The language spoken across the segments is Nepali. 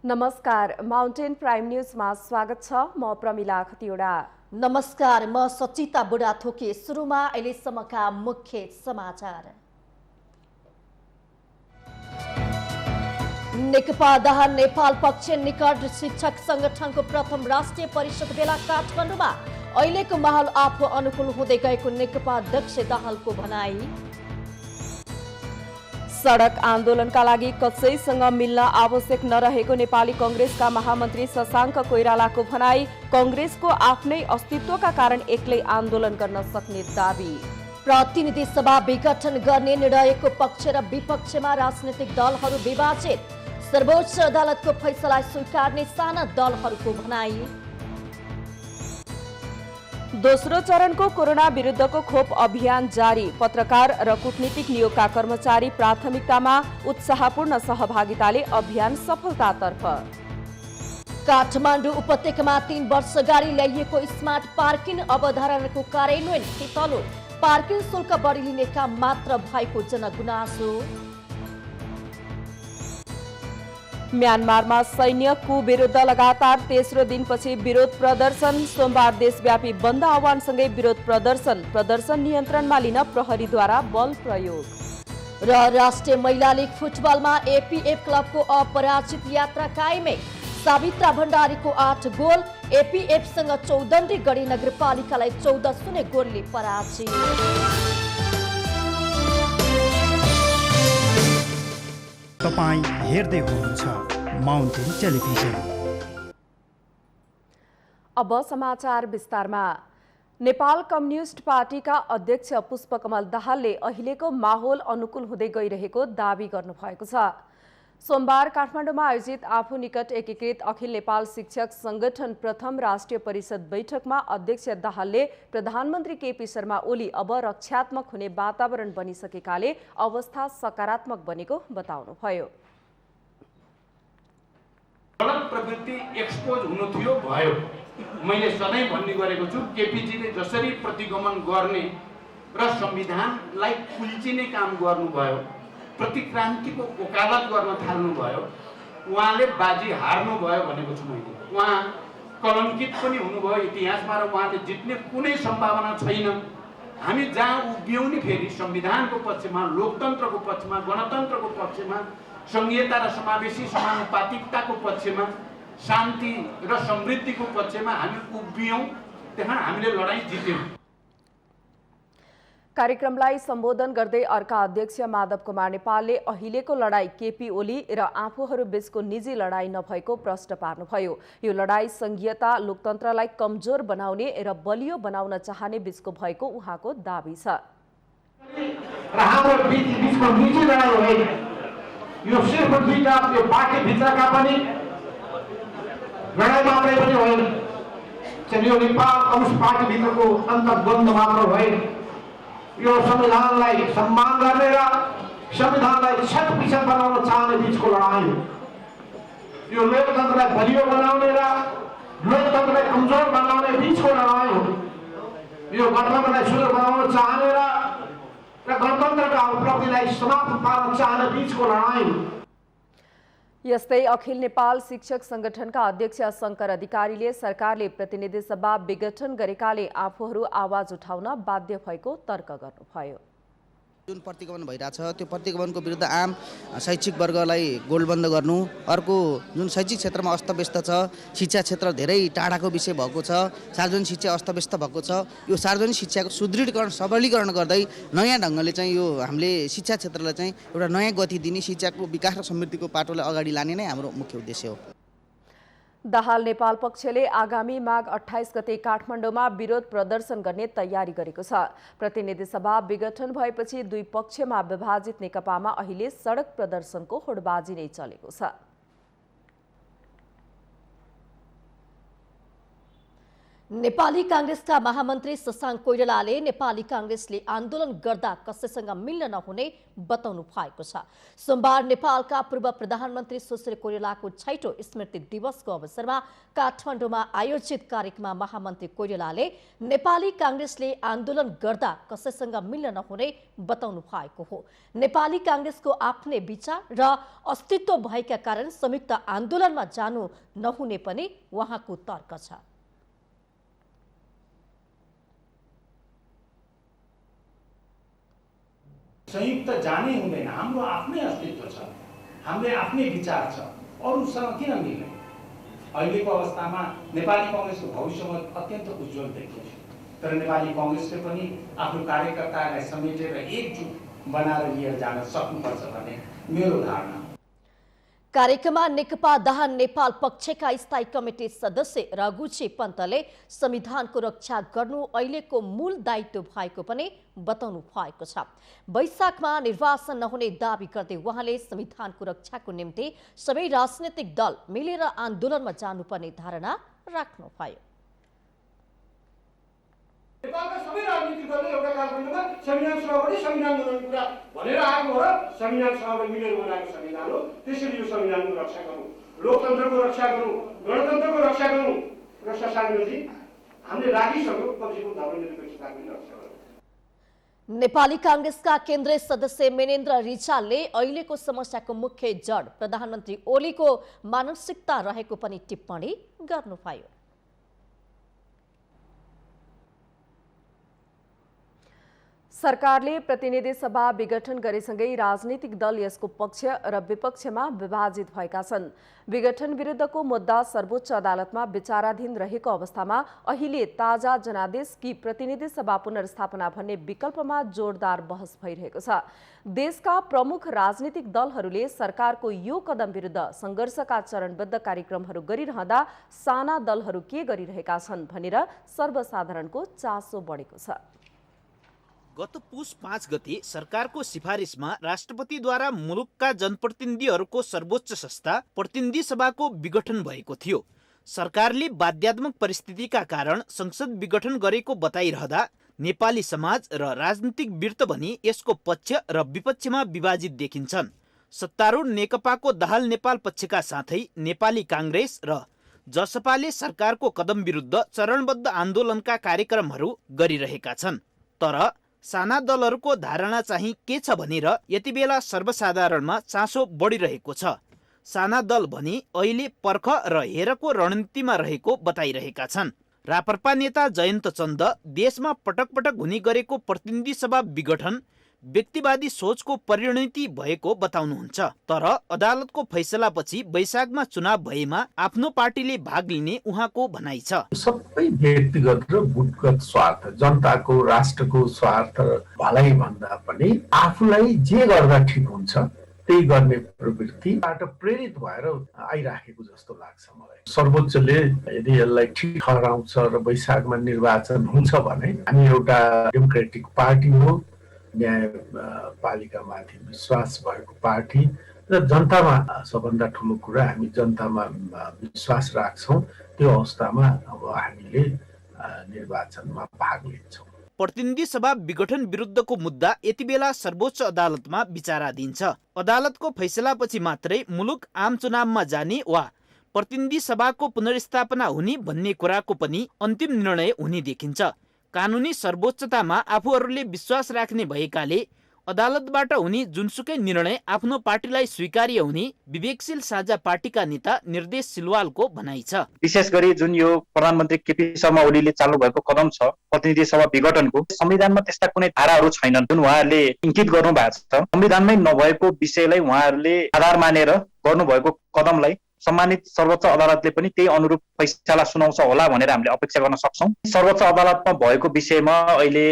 नमस्कार, माउन्टेन प्राइम न्यूजमा स्वागत छ। म प्रमिला खतिवडा। नमस्कार, म सचिता बुढाथोकी। सुरुमा अहिलेसम्मका मुख्य समाचार। नेकपा दाहाल नेपाल पक्ष निकट शिक्षक संगठनको प्रथम राष्ट्रिय परिषद भेला काठमाडौँमा। अहिलेको माहौल आफू अनुकूल हुँदै गएको नेकपा अध्यक्ष दाहालको भनाई। सडक आन्दोलनका लागि कसैसँग मिल्न आवश्यक नरहेको नेपाली कंग्रेसका महामन्त्री शशाङ्क कोइरालाको भनाई। कंग्रेसको आफ्नै अस्तित्वका कारण एक्लै आन्दोलन गर्न सक्ने दाबी। प्रतिनिधि सभा विघटन गर्ने निर्णयको पक्ष र विपक्षमा राजनीतिक दलहरू विभाजित। सर्वोच्च अदालतको फैसला स्वीकार्ने साना दलहरूको भनाई। दोस्रो चरणको कोरोना विरुद्धको खोप अभियान जारी। पत्रकार र कूटनीतिक नियोगका कर्मचारी प्राथमिकतामा। उत्साहपूर्ण सहभागिताले अभियान सफलतातर्फ। काठमाडौँ उपत्यकामा 3 वर्ष अगाडि ल्याइएको स्मार्ट पार्किङ अवधारणाको कार्यान्वयन फितलो। पार्किङ शुल्क बढी लिने काम मात्र भएको जनगुनासो। म्यानमारमा सैन्य कु विरुद्ध लगातार तेस्रो दिनपछि विरोध प्रदर्शन। सोमबार देशव्यापी बन्द आह्वानसँगै विरोध प्रदर्शन नियन्त्रणमा लिन प्रहरीद्वारा बल प्रयोग। र राष्ट्रिय महिला लीग फुटबलमा एपीएफ क्लबको अपराजित यात्रा कायमै। सावित्रा भण्डारीको 8 गोल। एपीएफसँग चौदण्डी गढी नगरपालिकालाई 14-0 गोलले पराजित। तपाईं हेर्दै हुनुहुन्छ माउन्टेन टेलिभिजन। अब समाचार विस्तारमा। नेपाल कम्युनिस्ट पार्टीका अध्यक्ष पुष्पकमल दाहालले अहिलेको माहौल अनुकूल हुँदै गइरहेको दावी गर्नुभएको छ। सोमबार काठमाडौँमा आयोजित आफू निकट एकीकृत अखिल नेपाल शिक्षक संगठन प्रथम राष्ट्रिय परिषद बैठकमा अध्यक्ष दाहालले प्रधानमन्त्री केपी शर्मा ओली अब रक्षात्मक हुने वातावरण बनिसकेकाले अवस्था सकारात्मक बनेको बताउनुभयो। गलत प्रवृत्ति एक्सपोज हुनु थियो भयो। मैले सधैँ भन्ने गरेको छु, केपीजीले जसरी प्रतिगमन गर्ने र संविधानलाई कुल्चिने काम गर्नुभयो, प्रतिक्रान्तिको वकालत गर्न थाल्नुभयो, उहाँले बाजी हार्नुभयो भनेको छु मैले। उहाँ कलङ्कित पनि हुनुभयो इतिहासमा र उहाँले जित्ने कुनै सम्भावना छैन। हामी जहाँ उभियौँ नि फेरि संविधानको पक्षमा, लोकतन्त्रको पक्षमा, गणतन्त्रको पक्षमा, संघीयता र समावेशी समानुपातिकताको पक्षमा, शान्ति र समृद्धिको पक्षमा हामी उभियौँ, त्यहाँ हामीले लडाईँ जित्यौँ। कार्यक्रमलाई सम्बोधन गर्दै अर्का अध्यक्ष माधव कुमार नेपालले अहिलेको लडाई केपी ओली र आफूहरू बीचको निजी लडाई नभएको प्रश्न पार्नुभयो। यो लडाई संघीयता, लोकतन्त्रलाई कमजोर बनाउने र बलियो बनाउन चाहने बीचको भएको उहाँको दाबी छ। र हाम्रो बीचको निजी लडाई होइन, यो सिर्फ दुईटा यो पार्टी भित्रका पनि लडाई मात्रै पनि होइन, यो नेपाल कम्युनिस्ट पार्टी भित्रको अन्तर्द्वन्द्व मात्र होइन। यो संविधानलाई सम्मान गर्ने र संविधानलाई छटपिछट बनाउन चाहने बीचको लडाई हो। यो लोकतन्त्रलाई बलियो बनाउने र लोकतन्त्रलाई कमजोर बनाउने बीचको लडाई हो। यो गणतन्त्रलाई सुदृढ बनाउन चाहने र गणतन्त्रका उपलब्धिलाई समाप्त पार्न चाहने बीचको लडाई हो। यस्तै अखिल नेपाल शिक्षक संगठनका अध्यक्ष शंकर अधिकारीले सरकारले प्रतिनिधि सभा विघटन गरेकाले आफूहरू आवाज उठाउन बाध्य भएको तर्क गर्नुभयो। जुन प्रतिगमन भइरहेछ त्यो प्रतिगमनको विरुद्ध आम शैक्षिक वर्गलाई गोलबन्द गर्नु, अर्को जुन शैक्षिक क्षेत्रमा अस्तव्यस्त छ, शिक्षा क्षेत्र धेरै टाढाको विषय भएको छ, सार्वजनिक शिक्षा अस्तव्यस्त भएको छ, यो सार्वजनिक शिक्षाको सुदृढीकरण सबलीकरण गर्दै नयाँ ढङ्गले चाहिँ यो हामीले शिक्षा क्षेत्रलाई चाहिँ एउटा नयाँ गति दिने, शिक्षाको विकास र समृद्धिको पाटोलाई अगाडि लाने नै हाम्रो मुख्य उद्देश्य हो। दाहाल नेपाल पक्षले आगामी माघ 28 गते काठमाडौँमा विरोध प्रदर्शन गर्ने तयारी गरेको छ। प्रतिनिधि सभा विघटन भएपछि दुई पक्षमा विभाजित नेकपामा अहिले सडक प्रदर्शनको होडबाजी नै चलेको छ। नेपाली कांग्रेसका महामन्त्री शशाङ्क कोइरालाले नेपाली कांग्रेसले आन्दोलन गर्दा कसैसँग मिल्न नहुने बताउनु भएको छ। सोमबार नेपालका पूर्व प्रधानमन्त्री सुशील कोइरालाको 6औं स्मृति दिवसको अवसरमा काठमाडौँमा आयोजित कार्यक्रममा महामन्त्री कोइरालाले नेपाली कांग्रेसले आन्दोलन गर्दा कसैसँग मिल्न नहुने बताउनु भएको हो। नेपाली कांग्रेसको आफ्नै विचार र अस्तित्व भएका कारण संयुक्त आन्दोलनमा जानु नहुने पनि उहाँको तर्क छ। संयुक्त जानै हुँदैन, हाम्रो आफ्नै अस्तित्व छ, हाम्रो आफ्नै विचार छ, अरूसँग किन मिल्ने? अहिलेको अवस्थामा नेपाली कांग्रेसको भविष्यमा अत्यन्त उज्जवल देखिन्छ, तर नेपाली कांग्रेसले पनि आफ्नो कार्यकर्तालाई समेटेर एकजुट बनाएर लिएर जान सक्नुपर्छ भन्ने मेरो धारणा। कार्यक्रममा नेकपा दाहाल नेपाल पक्षका स्थायी कमिटी सदस्य रघुजी पन्तले संविधानको रक्षा गर्नु अहिलेको मूल दायित्व भएको पनि बताउनु भएको छ। वैशाखमा निर्वाचन नहुने दावी गर्दै उहाँले संविधानको रक्षाको निम्ति सबै राजनैतिक दल मिलेर आन्दोलनमा जानुपर्ने धारणा राख्नुभयो। नेपालका सबै राजनीतिक दलले एउटा कालखण्डमा संविधान सभाबाट संविधान बनाउने कुरा भनेर आएको हो र संविधान सभाले मिलेर बनाएको संविधान हो। त्यसैले यो संविधानको रक्षा गर्नु, लोकतन्त्रको रक्षा गर्नु, गणतन्त्रको रक्षा गर्नु र शशाङ्कजी हामीले लागिसक्यो कतिको धर्मनिरपेक्षताको रक्षा गर्नु। नेपाली कांग्रेसका केन्द्रीय सदस्य मेनेन्द्र रिजालले अहिलेको समस्याको मुख्य जड प्रधानमन्त्री ओलीको मानसिकता रहेको पनि टिप्पणी गर्नुभयो। सरकारले प्रतिनिधि सभा विघटन गरेसँगै राजनीतिक दल यसको पक्ष र विपक्षमा विभाजित भएका छन्। विघटन विरुद्धको मुद्दा सर्वोच्च अदालतमा विचाराधीन रहेको अवस्थामा अहिले ताजा जनादेश कि प्रतिनिधि सभा पुनर्स्थापना भन्ने विकल्पमा जोरदार बहस भइरहेको छ। देशका प्रमुख राजनीतिक दलहरूले सरकारको यो कदम विरुद्ध संघर्षका चरणबद्ध कार्यक्रमहरू गरिरहँदा साना दलहरू के गरिरहेका छन् भनेर सर्वसाधारणको चासो बढेको छ। गत पुस 5 गते सरकारको सिफारिसमा राष्ट्रपतिद्वारा मुलुकका जनप्रतिनिधिहरूको सर्वोच्च संस्था प्रतिनिधि सभाको विघटन भएको थियो। सरकारले बाध्यात्मक परिस्थितिका कारण संसद विघटन गरेको बताइरहँदा नेपाली समाज र राजनीतिक वृत्त भनी यसको पक्ष र विपक्षमा विभाजित देखिन्छन्। सत्तारूढ नेकपाको दाहाल नेपाल पक्षका साथै नेपाली कांग्रेस र जसपाले सरकारको कदम विरुद्ध चरणबद्ध आन्दोलनका कार्यक्रमहरू गरिरहेका छन्। तर साना दलहरूको धारणा चाहिँ के छ भनेर यति बेला सर्वसाधारणमा चासो बढिरहेको छ। साना दल भनी अहिले पर्ख र हेरको रणनीतिमा रहेको बताइरहेका छन्। राप्रपा नेता जयन्त चन्द देशमा पटक पटक हुने गरेको प्रतिनिधि सभा विघटन व्यक्तिवादी सोचको परिणति भएको बताउनुहुन्छ। तर अदालतको फैसलापछि वैशाखमा चुनाव भएमा आफ्नो पार्टीले भाग लिने उहाँको भनाइ छ। सबै व्यक्तिगत र गुटगत स्वार्थ, जनताको राष्ट्रको स्वार्थ भलाइ भन्दा पनि आफूलाई जे गर्दा ठिक हुन्छ त्यही गर्ने प्रवृत्तिबाट प्रेरित भएर आइराखेको जस्तो लाग्छ मलाई। सर्वोच्चले यदि यसलाई ठिक ठहराउँछ र वैशाखमा निर्वाचन हुन्छ भने हामी एउटा डेमोक्रेटिक पार्टी हो, न्यायपालिकामाथि विश्वास भएको पार्टी र जनतामा सबभन्दा ठुलो कुरा हामी जनतामा विश्वास राख्छौँ। त्यो अवस्थामा अब हामीले निर्वाचनमा भाग लिन्छौँ। प्रतिनिधि सभा विघटन विरुद्धको मुद्दा यति बेला सर्वोच्च अदालतमा विचाराधीन छ। अदालतको फैसलापछि मात्रै मुलुक आम चुनावमा जाने वा प्रतिनिधि सभाको पुनर्स्थापना हुने भन्ने कुराको पनि अन्तिम निर्णय हुने देखिन्छ। कानुनी सर्वोच्चतामा आफूहरूले विश्वास राख्ने भएकाले अदालतबाट हुने जुनसुकै निर्णय आफ्नो पार्टीलाई स्वीकार्य हुने विवेकशील साझा पार्टीका नेता निर्देश सिलवालको भनाइ छ। विशेष गरी जुन यो प्रधानमन्त्री केपी शर्मा ओलीले चाल्नु भएको कदम छ प्रतिनिधि सभा विघटनको, संविधानमा त्यस्ता कुनै धाराहरू छैनन् जुन उहाँहरूले इङ्कित गर्नु भएको छ। संविधानमै नभएको विषयलाई उहाँहरूले आधार मानेर गर्नुभएको कदमलाई सम्मानित सर्वोच्च अदालतले पनि त्यही अनुरूप फैसला सुनाउँछ होला भनेर हामीले अपेक्षा गर्न सक्छौँ। सर्वोच्च अदालतमा भएको विषयमा अहिले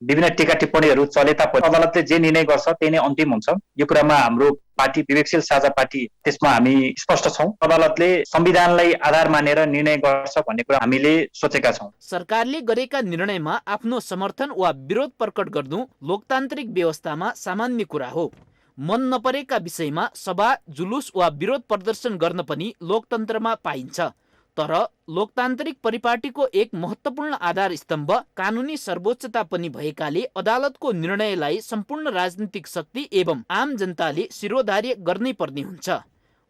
विभिन्न टीका टिप्पणीहरू चले तापनि अदालतले जे निर्णय गर्छ त्यही नै अन्तिम हुन्छ। यो कुरामा हाम्रो पार्टी विवेकशील साझा पार्टी त्यसमा हामी स्पष्ट छौँ। अदालतले संविधानलाई आधार मानेर निर्णय गर्छ भन्ने कुरा हामीले सोचेका छौँ। सरकारले गरेका निर्णयमा आफ्नो समर्थन वा विरोध प्रकट गर्नु लोकतान्त्रिक व्यवस्थामा सामान्य कुरा हो। मन नपरेका विषयमा सभा, जुलुस वा विरोध प्रदर्शन गर्न पनि लोकतन्त्रमा पाइन्छ। तर लोकतान्त्रिक परिपाटीको एक महत्त्वपूर्ण आधार स्तम्भ कानुनी सर्वोच्चता पनि भएकाले अदालतको निर्णयलाई सम्पूर्ण राजनीतिक शक्ति एवं आम जनताले शिरोधार्य गर्नै पर्ने हुन्छ।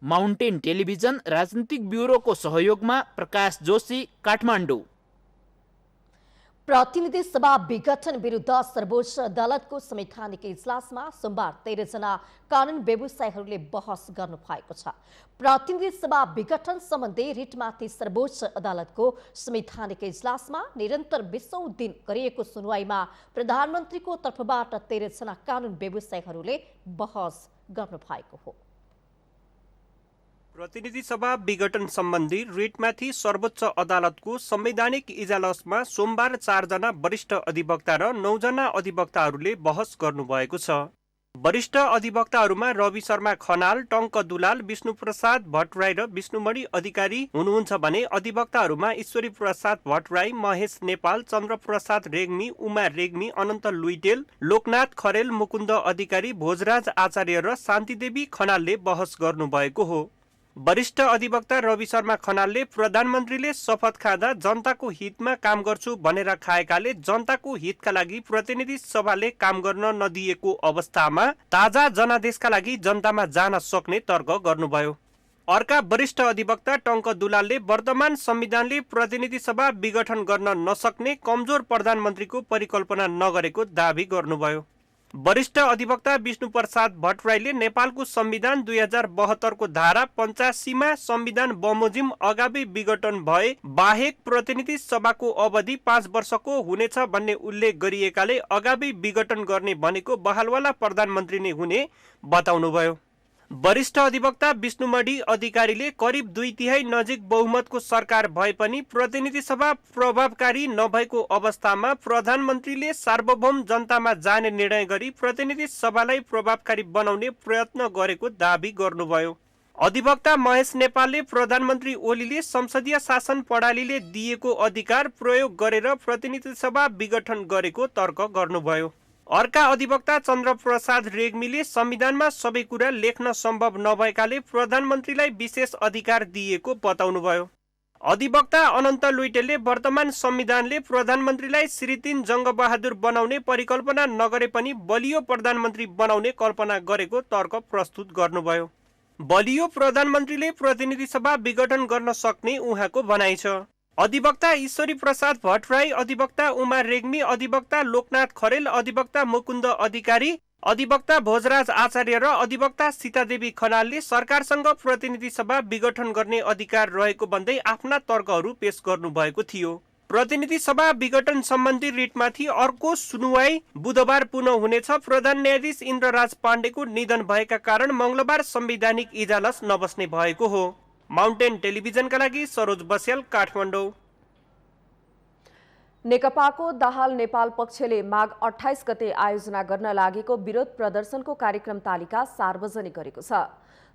माउन्टेन टेलिभिजन राजनीतिक ब्युरोको सहयोगमा प्रकाश जोशी, काठमाडौँ। प्रतिनिधि सभा विघटन विरुद्ध सर्वोच्च अदालतको संवैधानिक इजलासमा सोमबार 13 जना कानुन व्यवसायीहरूले बहस गर्नु भएको छ। प्रतिनिधि सभा विघटन सम्बन्धी रिटमाथि सर्वोच्च अदालतको संवैधानिक इजलासमा निरन्तर 20औं दिन गरिएको सुनवाईमा प्रधानमन्त्रीको तर्फबाट 13 जना कानुन व्यवसायीहरूले बहस गर्नु भएको हो। प्रतिनिधि सभा विघटन सम्बन्धी रिटमाथि सर्वोच्च अदालतको संवैधानिक इजलासमा सोमबार 4 जना वरिष्ठ अधिवक्ता र 9 जना अधिवक्ताहरूले बहस गर्नुभएको छ। वरिष्ठ अधिवक्ताहरूमा रवि शर्मा खनाल, टङ्क दुलाल, विष्णुप्रसाद भट्टराई र विष्णुमणि अधिकारी हुनुहुन्छ भने अधिवक्ताहरूमा ईश्वरी प्रसाद भट्टराई, महेश नेपाल, चन्द्रप्रसाद रेग्मी, उमा रेग्मी, अनन्त लुइटेल, लोकनाथ खरेल, मुकुन्द अधिकारी, भोजराज आचार्य र शान्तिदेवी खनालले बहस गर्नुभएको हो। वरिष्ठ अधिवक्ता रवि शर्मा खनालले प्रधानमन्त्रीले शपथ खाँदा जनताको हितमा काम गर्छु भनेर खाएकाले जनताको हितका लागि प्रतिनिधि सभाले काम गर्न नदिएको अवस्थामा ताजा जनादेशका लागि जनतामा जान सक्ने तर्क गर्नुभयो। अर्का वरिष्ठ अधिवक्ता टङ्क दुलालले वर्तमान संविधानले प्रतिनिधि सभा विघटन गर्न नसक्ने कमजोर प्रधानमन्त्रीको परिकल्पना नगरेको दावी गर्नुभयो। वरिष्ठ अधिवक्ता विष्णुप्रसाद भट्टराईले नेपालको संविधान 2072 को धारा 85 मा संविधान बमोजिम अगावै विघटन भए बाहेक प्रतिनिधि सभाको अवधि 5 वर्षको हुनेछ भन्ने उल्लेख गरिएकाले अगावै विघटन गर्ने भनेको बहालवाला प्रधानमन्त्री नै हुने बताउनुभयो। वरिष्ठ अधिवक्ता विष्णुमणि अधिकारीले करिब 2/3 नजिक बहुमतको सरकार भए पनि प्रतिनिधि सभा प्रभावकारी नभएको अवस्थामा प्रधानमन्त्रीले सार्वभौम जनतामा जाने निर्णय गरी प्रतिनिधि सभालाई प्रभावकारी बनाउने प्रयत्न गरेको दावी गर्नुभयो। अधिवक्ता महेश नेपालले प्रधानमन्त्री ओलीले संसदीय शासन प्रणालीले दिएको अधिकार प्रयोग गरेर प्रतिनिधि सभा विघटन गरेको तर्क गर्नुभयो। अर्का अधिवक्ता चन्द्रप्रसाद रेग्मीले संविधानमा सबै कुरा लेख्न सम्भव नभएकाले प्रधानमन्त्रीलाई विशेष अधिकार दिएको बताउनुभयो। अधिवक्ता अनन्त लुइटेलले वर्तमान संविधानले प्रधानमन्त्रीलाई श्री 3 जङ्गबहादुर बनाउने परिकल्पना नगरे पनि बलियो प्रधानमन्त्री बनाउने कल्पना गरेको तर्क प्रस्तुत गर्नुभयो। बलियो प्रधानमन्त्रीले प्रतिनिधि सभा विघटन गर्न सक्ने उहाँको भनाइ छ। अधिवक्ता ईश्वरी प्रसाद भट्टराई, अधिवक्ता उमा रेग्मी, अधिवक्ता लोकनाथ खरेल, अधिवक्ता मुकुन्द अधिकारी, अधिवक्ता भोजराज आचार्य र अधिवक्ता सीतादेवी खनालले सरकारसँग प्रतिनिधि सभा विघटन गर्ने अधिकार रहेको भन्दै आफ्ना तर्कहरू पेश गर्नुभएको थियो। प्रतिनिधि सभा विघटन सम्बन्धी रिटमाथि अर्को सुनुवाई बुधबार पुनः हुनेछ। प्रधान न्यायाधीश इन्द्रराज पाण्डेको निधन भएका कारण मंगलबार संवैधानिक इजलास नबस्ने भएको हो। माउन्टेन टेलिभिजनका लागि सरोज बस्याल, काठमाडौँ। नेकपाको दाहाल नेपाल पक्षले माघ 28 गते आयोजना गर्न लागेको विरोध प्रदर्शनको कार्यक्रम तालिका सार्वजनिक गरेको छ।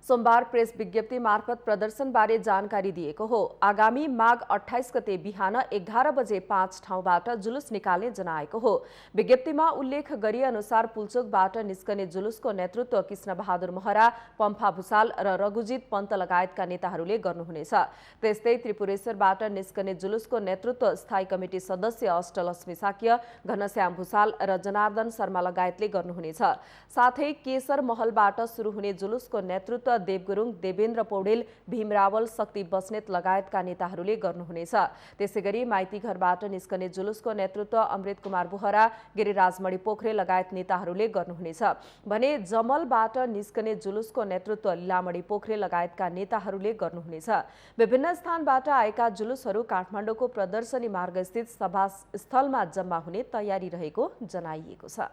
सोमबार प्रेस विज्ञप्ति मार्फत प्रदर्शनबारे जानकारी दिएको हो। आगामी माघ 28 गते बिहान 11 बजे 5 ठाउँबाट जुलुस निकाल्ने जनाएको हो। विज्ञप्तिमा उल्लेख गरे अनुसार पुल्चोकबाट निस्कने जुलुसको नेतृत्व कृष्ण बहादुर महरा, पम्फा भुसाल र रघुजित पन्त लगायतका नेताहरूले गर्नुहुनेछ। त्यस्तै त्रिपुरेश्वरबाट निस्कने जुलुसको नेतृत्व स्थायी कमिटी सदस्य अष्टलक्ष्मी साक्य, घनश्याम भुसाल र जनार्दन शर्मा लगायतले गर्नुहुनेछ। साथै केशर महलबाट सुरु हुने जुलुसको नेतृत्व देव गुरुङ, देवेन्द्र पौडेल, भीम रावल, शक्ति बस्नेत लगायतका नेताहरूले गर्नुहुनेछ। त्यसैगरी माइती घरबाट निस्कने जुलुसको नेतृत्व अमृत कुमार बोहरा, गिरिराज मणि पोखरे लगायत नेताहरूले गर्नुहुनेछ भने जमलबाट निस्कने जुलुसको नेतृत्व लीलामणि पोखरे लगायतका नेताहरूले गर्नुहुनेछ। विभिन्न स्थानबाट आएका जुलुसहरू काठमाडौँको प्रदर्शनी मार्गस्थित सभा स्थलमा जम्मा हुने तयारी रहेको जनाइएको छ।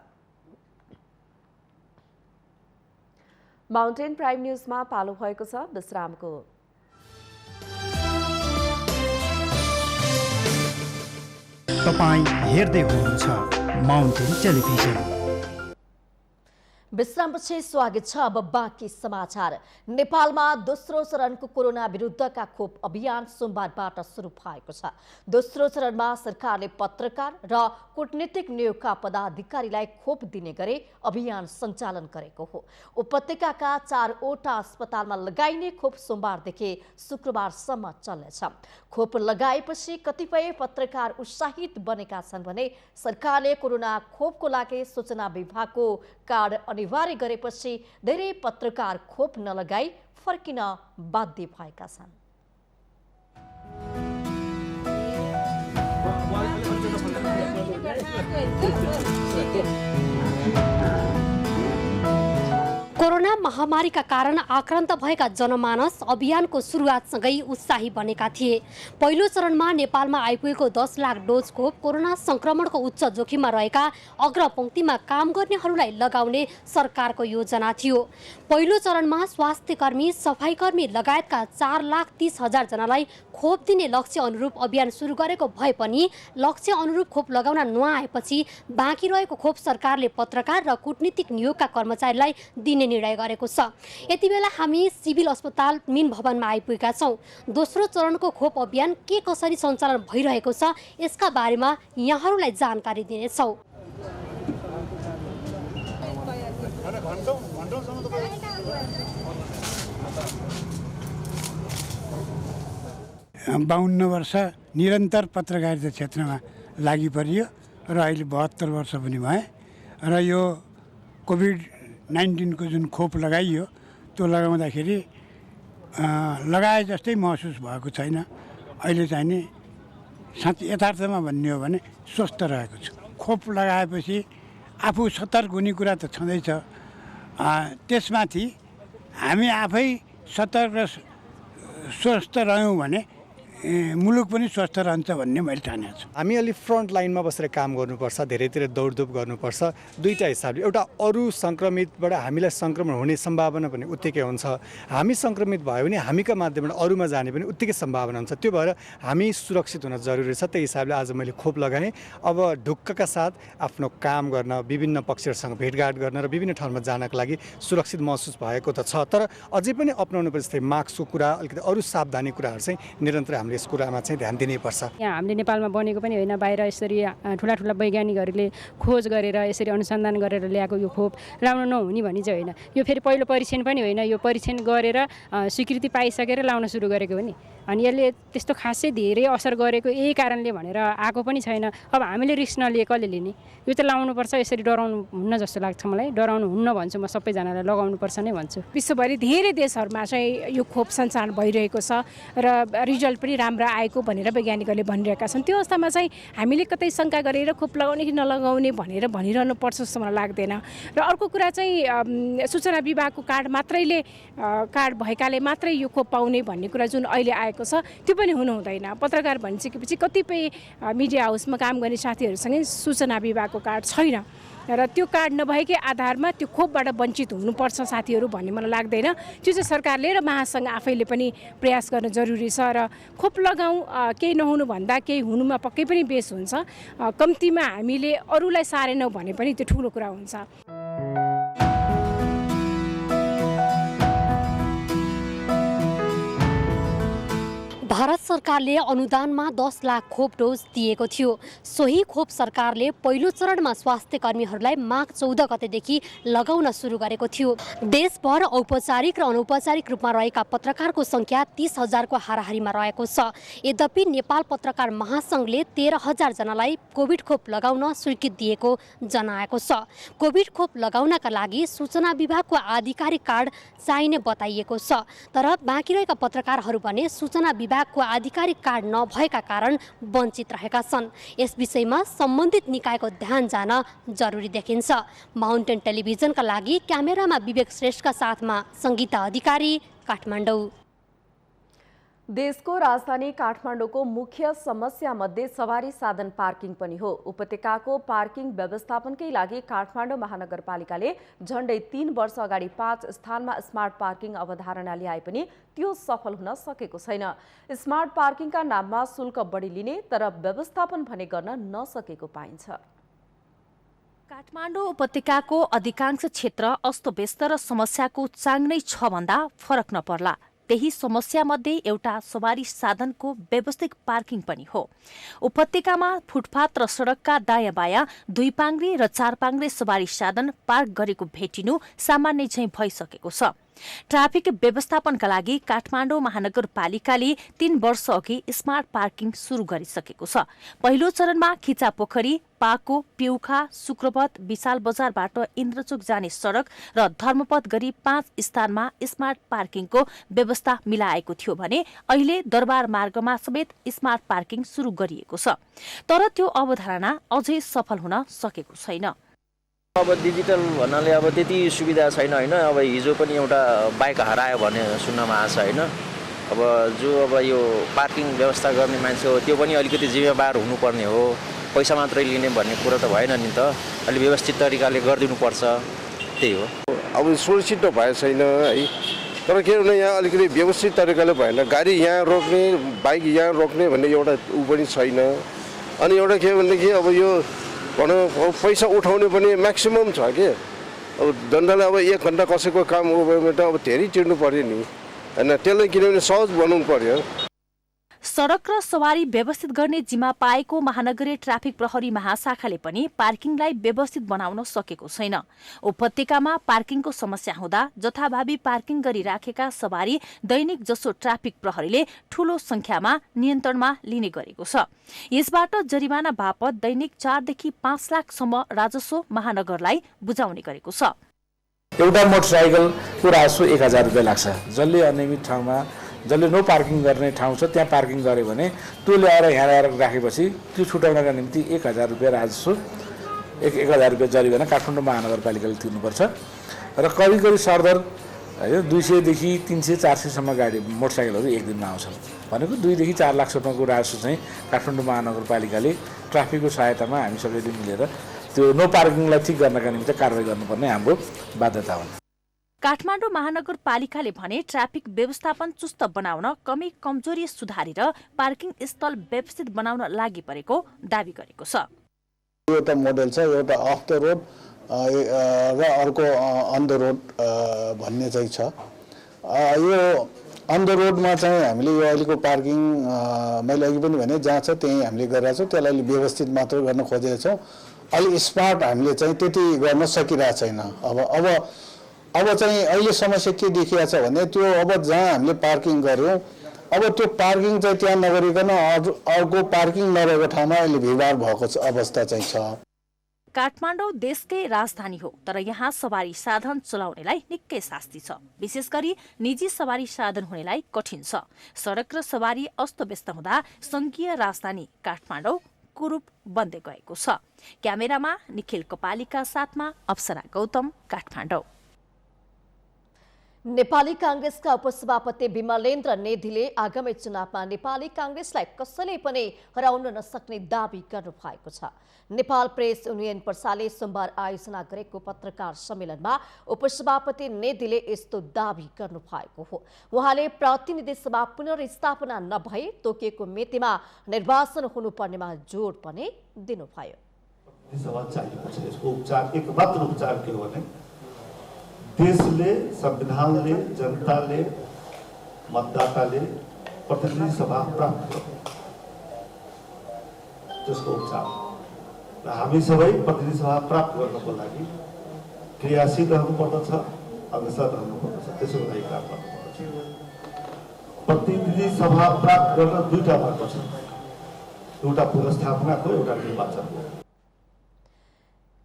माउन्टेन प्राइम न्यूजमा पालो भएको छ विश्रामको। तपाईं हेर्दै हुनुहुन्छ माउन्टेन टेलिभिजन। विश्रामपछि स्वागत छ। अब बाँकी समाचार। नेपालमा दोस्रो चरणको कोरोना विरुद्धका खोप अभियान सोमबारबाट सुरु भएको छ। दोस्रो चरणमा सरकारले पत्रकार र कूटनीतिक नियोगका पदाधिकारीलाई खोप दिने गरी अभियान सञ्चालन गरेको हो। उपत्यकाका 4वटा अस्पतालमा लगाइने खोप सोमबारदेखि शुक्रबारसम्म चल्नेछ। खोप लगाएपछि कतिपय पत्रकार उत्साहित बनेका छन् भने सरकारले कोरोना खोपको लागि सूचना विभागको कार्ड अनिवार्य गरेपछि धेरै पत्रकार खोप नलगाई फर्किन बाध्य भएका छन्। कोरोना महामारीका कारण आक्रान्त भएका जनमानस अभियानको सुरुवातसँगै उत्साही बनेका थिए। पहिलो चरणमा नेपालमा आइपुगेको 10 लाख डोज खोप कोरोना संक्रमणको उच्च जोखिममा रहेका अग्रपंक्तिमा काम गर्नेहरूलाई लगाउने सरकारको योजना थियो। पहिलो चरणमा स्वास्थ्यकर्मी, सफाईकर्मी लगायतका 4,30,000 जनालाई खोप दिने लक्ष्य अनुरूप अभियान सुरु गरेको भए पनि लक्ष्य अनुरूप खोप लगाउन नआएपछि बाँकी रहेको खोप सरकारले पत्रकार र कूटनीतिक नियोगका कर्मचारीलाई दिने निर्णय गरेको छ। यति बेला हामी सिभिल अस्पताल मिन भवनमा आइपुगेका छौँ। दोस्रो चरणको खोप अभियान के कसरी सञ्चालन भइरहेको छ यसका बारेमा यहाँहरूलाई जानकारी दिनेछौँ। बाउन्न वर्ष निरन्तर पत्रकारिता क्षेत्रमा लागि परियो र अहिले 72 वर्ष पनि भए र यो कोभिड-19 को जुन खोप लगाइयो त्यो लगाउँदाखेरि लगाए जस्तै महसुस भएको छैन। अहिले चाहिँ नि यथार्थमा भन्ने हो भने स्वस्थ रहेको छु। खोप लगाएपछि आफू सतर्क हुने कुरा त छँदैछ, त्यसमाथि हामी आफै सतर्क र स्वस्थ रह्यौँ भने मुलुक पनि स्वस्थ रहन्छ भन्ने मैले ठानेको छु। हामी अलि फ्रन्ट लाइनमा बसेर काम गर्नुपर्छ, धेरैतिर दौडधुप गर्नुपर्छ। दुईटा हिसाबले, एउटा अरू सङ्क्रमितबाट हामीलाई सङ्क्रमण हुने सम्भावना पनि उत्तिकै हुन्छ। हामी सङ्क्रमित भयो भने हामीका माध्यमबाट अरूमा जाने पनि उत्तिकै सम्भावना हुन्छ। त्यो भएर हामी सुरक्षित हुन जरुरी छ। त्यही हिसाबले आज मैले खोप लगाएँ। अब ढुक्कका साथ आफ्नो काम गर्न, विभिन्न पक्षहरूसँग भेटघाट गर्न र विभिन्न ठाउँमा जानको लागि सुरक्षित महसुस भएको त छ। तर अझै पनि अपनाउनु पर्छ। जस्तै मास्कको कुरा, अलिकति अरू सावधानी कुराहरू चाहिँ निरन्तर यस कुरामा चाहिँ ध्यान दिनैपर्छ। यहाँ हामीले नेपालमा बनेको पनि होइन, बाहिर यसरी ठुला ठुला वैज्ञानिकहरूले खोज गरेर यसरी अनुसन्धान गरेर ल्याएको यो खोप लाउन नहुने भनी चाहिँ होइन। यो फेरि पहिलो परीक्षण पनि होइन, यो परीक्षण गरेर स्वीकृति पाइसकेर लाउन सुरु गरेको हो नि। अनि यसले त्यस्तो खासै धेरै असर गरेको यही कारणले भनेर आएको पनि छैन। अब हामीले रिस्क नलिए कसले लिने? यो त लाउनुपर्छ। यसरी डराउनु हुन्न जस्तो लाग्छ मलाई। डराउनु हुन्न भन्छु म, सबैजनालाई लगाउनुपर्छ नै भन्छु। विश्वभरि धेरै देशहरूमा चाहिँ यो खोप सञ्चालन भइरहेको छ र रिजल्ट पनि राम्रो आएको भनेर वैज्ञानिकहरूले भनिरहेका छन्। त्यो अवस्थामा चाहिँ हामीले कतै शङ्का गरेर खोप लगाउने कि नलगाउने भनेर भनिरहनु पर्छ जस्तो मलाई लाग्दैन। र अर्को कुरा चाहिँ सूचना विभागको कार्ड मात्रैले, कार्ड भएकाले मात्रै यो खोप पाउने भन्ने कुरा जुन अहिले आएको छ त्यो पनि हुनु हुँदैन। पत्रकार भनिसकेपछि कतिपय मिडिया हाउसमा काम गर्ने साथीहरूसँगै सूचना विभागको कार्ड छैन र त्यो कार्ड नभएकै आधारमा त्यो खोपबाट वञ्चित हुनुपर्छ साथीहरू भन्ने मलाई लाग्दैन। त्यो चाहिँ सरकारले र महासङ्घ आफैले पनि प्रयास गर्न जरुरी छ। र खोप लगाउँ, केही नहुनु भन्दा केही हुनुमा पक्कै पनि बेस हुन्छ। कम्तीमा हामीले अरूलाई सारेनौँ भने पनि त्यो ठुलो कुरा हुन्छ। भारत सरकारले अनुदानमा 10 लाख खोप डोज दिएको थियो। सोही खोप सरकारले पहिलो चरणमा स्वास्थ्य कर्मीहरूलाई माघ 14 गतेदेखि लगाउन सुरु गरेको थियो। देशभर औपचारिक र अनौपचारिक रूपमा रहेका पत्रकारको संख्या 30,000 को हाराहारीमा रहेको छ। यद्यपि नेपाल पत्रकार महासङ्घले 13,000 जनालाई कोभिड खोप लगाउन स्वीकृति दिएको जनाएको छ। कोभिड खोप लगाउनका लागि सूचना विभागको आधिकारिक कार्ड चाहिने बताइएको छ। तर बाँकी रहेका पत्रकारहरू भने सूचना विभागको आधिकारिक कार्ड नभएका कारण वञ्चित रहेका छन्। यस विषयमा सम्बन्धित निकायको ध्यान जान जरुरी देखिन्छ। माउन्टेन टेलिभिजनका लागि क्यामेरामा विवेक श्रेष्ठका साथमा सङ्गीता अधिकारी, काठमाडौँ। देशको राजधानी काठमाडौँको मुख्य समस्या मध्ये सवारी साधन पार्किङ पनि हो। उपत्यकाको पार्किङ व्यवस्थापनकै लागि काठमाडौँ महानगरपालिकाले झण्डै 3 वर्ष अगाडि 5 स्थानमा स्मार्ट पार्किङ अवधारणा ल्याए पनि त्यो सफल हुन सकेको छैन। स्मार्ट पार्किङका नाममा शुल्क बढी लिने तर व्यवस्थापन भने गर्न नसकेको पाइन्छ। काठमाडौँ उपत्यकाको अधिकांश क्षेत्र अस्तव्यस्त र समस्याको चाङ नै छ भन्दा फरक नपर्ला। त्यही समस्यामध्ये एउटा सवारी साधनको व्यवस्थित पार्किङ पनि हो। उपत्यकामा फुटपाथ र सडकका दायाँ बायाँ 2 पाङ्ग्रे र 4 पाङ्ग्रे सवारी साधन पार्क गरेको भेटिनु सामान्य झैं भइसकेको छ। ट्राफिक व्यवस्थापनका लागि काठमाडौँ महानगरपालिकाले 3 वर्ष अघि स्मार्ट पार्किङ सुरु गरिसकेको छ। पहिलो चरणमा खिचापोखरी, पाको, पिउखा, शुक्रवत, विशाल बजारबाट इन्द्रचोक जाने सडक र धर्मपथ गरी 5 स्थानमा स्मार्ट पार्किङको व्यवस्था मिलाएको थियो भने अहिले दरबार मार्गमा समेत स्मार्ट पार्किङ सुरु गरिएको छ। तर त्यो अवधारणा अझै सफल हुन सकेको छैन। अब डिजिटल भन्नाले अब त्यति सुविधा छैन हैन। अब हिजो पनि एउटा बाइक हरायो भने सुन्नमा आछ हैन। अब जो अब यो पार्किङ व्यवस्था गर्ने मान्छे हो त्यो पनि अलिकति जिम्मेवार हुनुपर्ने हो। पैसा मात्रै लिने भन्ने कुरा त भएन नि त। अलि व्यवस्थित तरिकाले गरिदिनुपर्छ, त्यही हो। अब सुरक्षित त भए छैन है, तर के भने यहाँ अलिकति व्यवस्थित तरिकाले भएन। गाडी यहाँ रोक्ने, बाइक यहाँ रोक्ने भन्ने एउटा उ पनि छैन। अनि एउटा के भनेदेखि अब यो भनौँ पैसा उठाउने पनि म्याक्सिमम छ के। अब दण्डले अब 1 घन्टा कसैको काम हो भने त अब धेरै तिर्नु पर्यो नि हैन। त्यसलाई किनभने सहज बनाउनु पर्यो। सडक र सवारी व्यवस्थित गर्ने जिम्मा पाएको महानगरीय ट्राफिक प्रहरी महाशाखाले पनि पार्किङलाई व्यवस्थित बनाउन सकेको छैन। उपत्यकामा पार्किङको समस्या हुँदा जथाभावी पार्किङ गरिराखेका सवारी दैनिक जसो ट्राफिक प्रहरीले ठूलो संख्यामा नियन्त्रणमा लिने गरेको छ। यसबाट जरिवाना बापत दैनिक 4 देखि 5 लाखसम्म राजस्व महानगरलाई बुझाउने गरेको छ। एउटा मोटरसाइकलको राजस्व 1000 रुपियाँ लाग्छ। जसले अनियमित ठाउँमा, जसले नो पार्किङ गर्ने ठाउँ छ त्यहाँ पार्किङ गरे भने त्यो ल्याएर यहाँ ल्याएर राखेपछि त्यो छुटाउनका निम्ति 1000 रुपियाँ राजस्व, 1000 रुपियाँ जरिवाना काठमाडौँ महानगरपालिकाले तिर्नुपर्छ। र करिब करिब सरदर 200 देखि 300 400सम्म गाडी मोटरसाइकलहरू एक दिनमा आउँछन् भनेको 2 देखि 4 लाखसम्मको राजस्व चाहिँ काठमाडौँ महानगरपालिकाले ट्राफिकको सहायतामा हामी सबैले मिलेर त्यो नो पार्किङलाई ठिक गर्नका निम्ति कारबाही गर्नुपर्ने हाम्रो बाध्यता हो। काठमाडौँ महानगरपालिकाले भने ट्राफिक व्यवस्थापन चुस्त बनाउन कमी कमजोरी सुधारेर पार्किङ स्थल व्यवस्थित बनाउन लागि परेको दावी गरेको छ। एउटा मोडेल छ, एउटा अफ द रोड र अर्को अन द रोड भन्ने चाहिँ छ। यो अन द रोडमा चाहिँ हामीले यो अहिलेको पार्किङ मैले अघि पनि भने जहाँ छ त्यहीँ हामीले गरेका छौँ। त्यसलाई व्यवस्थित मात्र गर्न खोजेका छौँ। अलि स्मार्ट हामीले चाहिँ त्यति गर्न सकिरहेको छैन। अब चाहिँ अहिले समस्या के देखिएको छ भने त्यो अब जहाँ हामीले पार्किङ गर्यौँ अब त्यो पार्किङ चाहिँ त्यहाँ नगरिकन अर्को पार्किङ नरहेको ठाउँमा अहिले भिडभाड भएको अवस्था चाहिँ छ। काठमाडौँ देशकै राजधानी हो, तर यहाँ सवारी साधन चलाउनेलाई निकै शास्ति छ। विशेष गरी निजी सवारी साधन हुनेलाई कठिन छ। सडक र सवारी अस्तव्यस्त हुँदा संघीय राजधानी काठमाडौँ कुरूप बन्दै गएको छ। क्यामेरामा निखिल कपालीका साथमा अप्सरा गौतम, काठमाडौँ। नेपाली कांग्रेसका उपसभापति विमलेन्द्र नेधीले आगामी चुनावमा नेपाली कांग्रेसलाई कसैले पनि हराउन नसक्ने दावी गर्नु भएको छ। नेपाल प्रेस युनियन पर्साले सोमबार आयोजना गरेको पत्रकार सम्मेलनमा उपसभापति नेधीले यस्तो दावी गर्नु भएको हो। उहाँले प्रतिनिधि सभा पुनर्स्थापना नभए तोकिएको मितिमा निर्वाचन हुनुपर्नेमा जोड पनि दिनुभयो। देशले, संविधानले, जनताले, मतदाताले प्रतिनिधि सभा प्राप्त गर्नु त्यसको उपचार र हामी सबै प्रतिनिधि सभा प्राप्त गर्नको लागि क्रियाशील रहनुपर्दछ, अग्रसर रहनुपर्दछ, त्यसको लागि काम गर्नुपर्दछ। प्रतिनिधि सभा प्राप्त गर्न दुईटा मार्ग छ, एउटा पुनर्स्थापनाको, एउटा निर्वाचनको।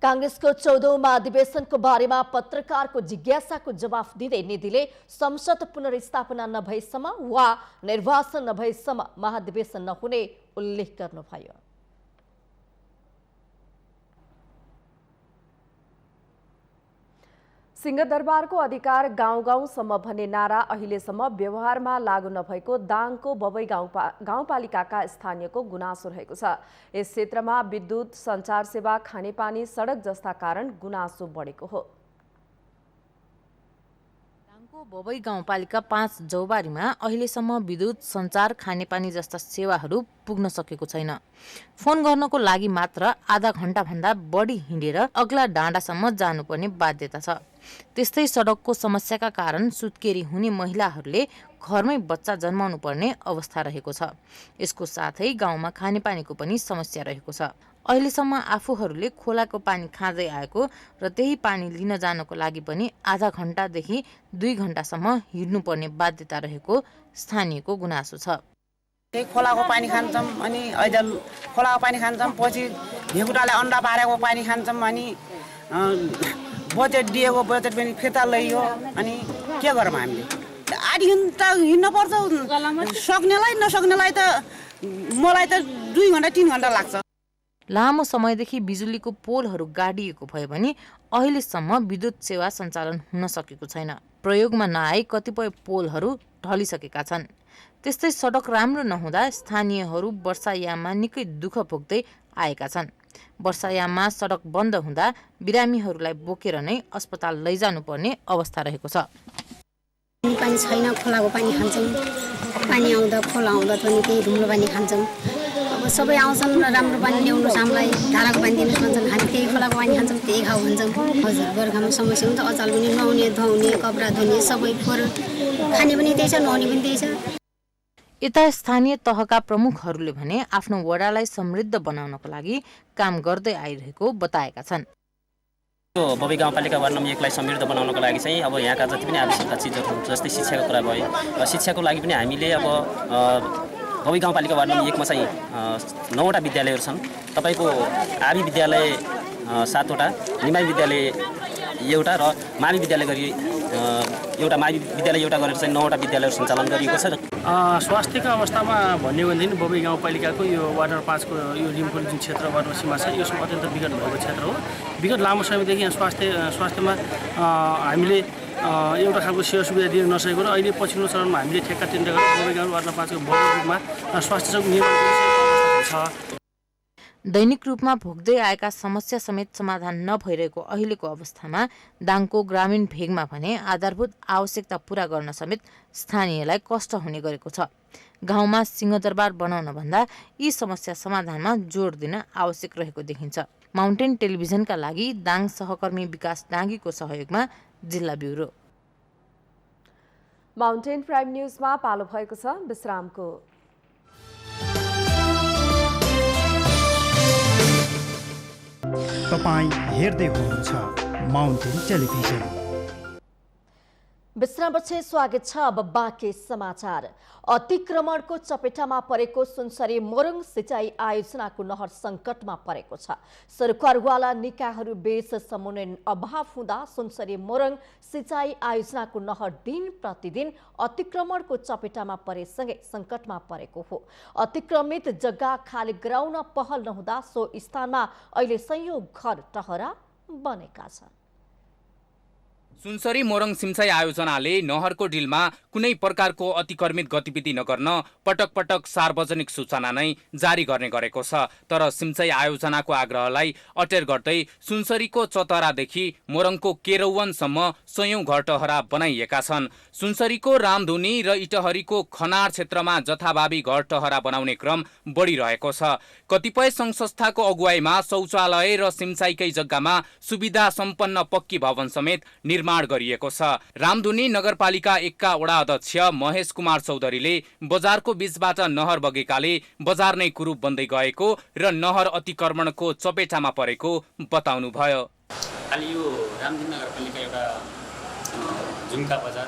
कांग्रेसको 14औं महाधिवेशनको बारेमा पत्रकारको जिज्ञासाको जवाफ दिँदै निधिले संसद पुनर्स्थापना नभएसम्म वा निर्वाचन नभएसम्म महाधिवेशन नहुने उल्लेख गर्नुभयो। सिंहदरबारको अधिकार गाउँ-गाउँसम्म भन्ने नारा अहिलेसम्म व्यवहारमा लागू नभएको दाङको बबई गाउँपालिकाका स्थानीयको गुनासो रहेको छ। यस क्षेत्रमा विद्युत, सञ्चार सेवा, खानेपानी, सडक जस्ता कारण गुनासो बढेको हो। भोबई गाउँपालिका 5 जौबारीमा अहिलेसम्म विद्युत, सञ्चार, खानेपानी जस्ता सेवाहरू पुग्न सकेको छैन। फोन गर्नको लागि मात्र आधा घण्टाभन्दा बढी हिँडेर अग्ला डाँडासम्म जानुपर्ने बाध्यता छ। त्यस्तै सडकको समस्याका कारण सुत्केरी हुने महिलाहरूले घरमै बच्चा जन्माउनु पर्ने अवस्था रहेको छ। यसको साथै गाउँमा खानेपानीको पनि समस्या रहेको छ। अहिलेसम्म आफूहरूले खोलाको पानी खाँदै आएको र त्यही पानी लिन जानको लागि पनि आधा घण्टादेखि 2 घण्टासम्म हिँड्नुपर्ने बाध्यता रहेको स्थानीयको गुनासो छ। खोलाको पानी खान्छौँ अनि अहिले खोलाको पानी खान्छौँ, पछि भेकुटाले अन्डा पारेको पानी खान्छौँ अनि बजेट दिएको बजेट पनि फिर्ता लैयो अनि के गरौँ हामीले? आधी घन्टा हिँड्न पर्छ, सक्नेलाई नसक्नेलाई त मलाई त 2 घण्टा 3 घण्टा लाग्छ। लामो समयदेखि बिजुलीको पोलहरू गाडिएको भए पनि अहिलेसम्म विद्युत सेवा सञ्चालन हुन सकेको छैन। प्रयोगमा नआई कतिपय पोलहरू ढलिसकेका छन्। त्यस्तै सडक राम्रो नहुँदा स्थानीयहरू वर्षायाममा निकै दुःख भोग्दै आएका छन्। वर्षायाममा सडक बन्द हुँदा बिरामीहरूलाई बोकेर नै अस्पताल लैजानुपर्ने अवस्था रहेको छ। पानी छैन, खोलाको पानी खान्छौँ, पानी आउँदा खोला आउँदा पनि त्यही धुम्रो पानी खान्छौँ। अब सबै आउँछन् राम्रो पानी ल्याउनुहोस् हामीलाई, धाराको पानी दिनुहोस् भन्छन्, हामी त्यही खोलाको पानी खान्छौँ, त्यही खाऊ भन्छौँ। हजुर, गोर्खामा समस्या हुन्छ, अचाल पनि नुहाउने धुवाउने कपडा धुने सबै फोहोर, खाने पनि त्यही छ, नुहाउने पनि त्यही छ। यता स्थानीय तहका प्रमुखहरूले भने आफ्नो वडालाई समृद्ध बनाउनको लागि काम गर्दै आइरहेको बताएका छन्। भोबई गाउँपालिका वार्ड नम्बर 1 लाई समृद्ध बनाउनको लागि चाहिँ अब यहाँका जति पनि आवश्यकता चिजहरू जस्तै शिक्षाको कुरा भयो, शिक्षाको लागि पनि हामीले अब भोबई गाउँपालिका वार्ड नम्बर 1 मा चाहिँ 9वटा विद्यालयहरू छन्। तपाईँको आबी विद्यालय 7वटा, निमाई विद्यालय एउटा र मावि विद्यालय गरी एउटा मावि विद्यालय एउटा गरेर चाहिँ 9वटा विद्यालयहरू सञ्चालन गरिएको छ। स्वास्थ्यको अवस्थामा भन्यो भनेदेखि भोबई गाउँपालिकाको यो वार्ड नम्बर 5 को यो लिम्फोली जुन क्षेत्र वार्ड सीमा छ, यो अत्यन्त विगत भएको क्षेत्र हो। विगत लामो समयदेखि यहाँ स्वास्थ्यमा हामीले एउटा खालको सेवा सुविधा दिन नसकेको र अहिले पछिल्लो चरणमा हामीले ठेक्का टेन्डर गरेर भोबई गाउँ वार्ड नम्बर 5 को भव्य रूपमा स्वास्थ्य चौक निर्माण गरिसकेको छ। दैनिक रूपमा भोग्दै आएका समस्या समेत समाधान नभइरहेको अहिलेको अवस्थामा दाङको ग्रामीण भेगमा भने आधारभूत आवश्यकता पूरा गर्न समेत स्थानीयलाई कष्ट हुने गरेको छ। गाउँमा सिंहदरबार बनाउन भन्दा यी समस्या समाधानमा जोड दिन आवश्यक रहेको देखिन्छ। माउन्टेन टेलिभिजनका लागि दाङ सहकर्मी विकास डाँगीको सहयोगमा जिल्ला ब्युरो। माउन्टेन प्राइम न्यूजमा पालो भएको छ विश्रामको। तपाईं हेर्दै हुनुहुन्छ माउन्टेन टेलिभिजन। विश्रामपछि स्वागत छ। अब बाँकी समाचार। अतिक्रमणको चपेटामा परेको सुनसरी मोरङ सिंचाई आयोजनाको नहर संकटमा परेको छ। सरकारवाला निकायहरू बीच समन्वय अभाव हुँदा सुनसरी मोरङ सिंचाई आयोजनाको नहर दिन प्रतिदिन अतिक्रमणको चपेटामा परेसँगै संकटमा परेको हो। अतिक्रमित जग्गा खाली गराउन पहल नहुँदा सो स्थानमा अहिले सयौं घर टहरा बनेका छन्। सुनसरी मोरङ सिंचाई आयोजनाले नहरको डिलमा कुनै प्रकारको अतिक्रमित गतिविधि नगर्न पटक पटक सार्वजनिक सूचना नै जारी गर्ने गरेको छ। तर सिंचाई आयोजनाको आग्रहलाई अटेर गर्दै सुनसरीको चतरादेखि मोरङको केरौवनसम्म सयौं घर टहरा बनाइएका छन्। सुनसरीको रामधुनी र इटहरीको खनार क्षेत्रमा जथाभावी घर टहरा बनाउने क्रम बढिरहेको छ। कतिपय सङ्घ संस्थाको अगुवाईमा शौचालय र सिंचाईकै जग्गामा सुविधा सम्पन्न पक्की भवन समेत निर्माण गरिएको छ। रामधुनी नगरपालिका 1 का वडा अध्यक्ष महेश कुमार चौधरीले बजारको बीचबाट नहर बगेकाले बजार नै कुरूप बन्दै गएको र नहर अतिक्रमणको चपेटामा परेको बताउनुभयो। खाली यो रामधुनी नगरपालिका एउटा झुम्का बजार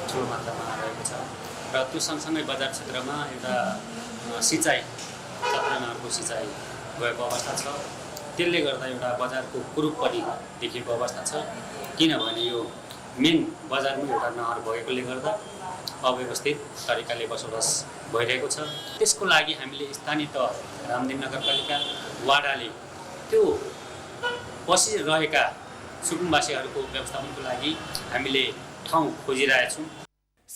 ठुलो मात्रामा रहेको छ र त्यो सँगसँगै बजार क्षेत्रमा एउटा सिँचाइ चतरा सिँचाइ गएको अवस्था छ। त्यसले गर्दा एउटा बजारको कुरूप पनि देखिएको अवस्था छ। किनभने यो मेन बजारमा एउटा नहर भएकोले गर्दा अव्यवस्थित तरिकाले बसोबास भइरहेको छ। त्यसको लागि हामीले स्थानीय तह रामधुनी नगरपालिका वाडाले त्यो बसिरहेका सुकुम्बासीहरूको व्यवस्थापनको लागि हामीले ठाउँ खोजिरहेका छौँ।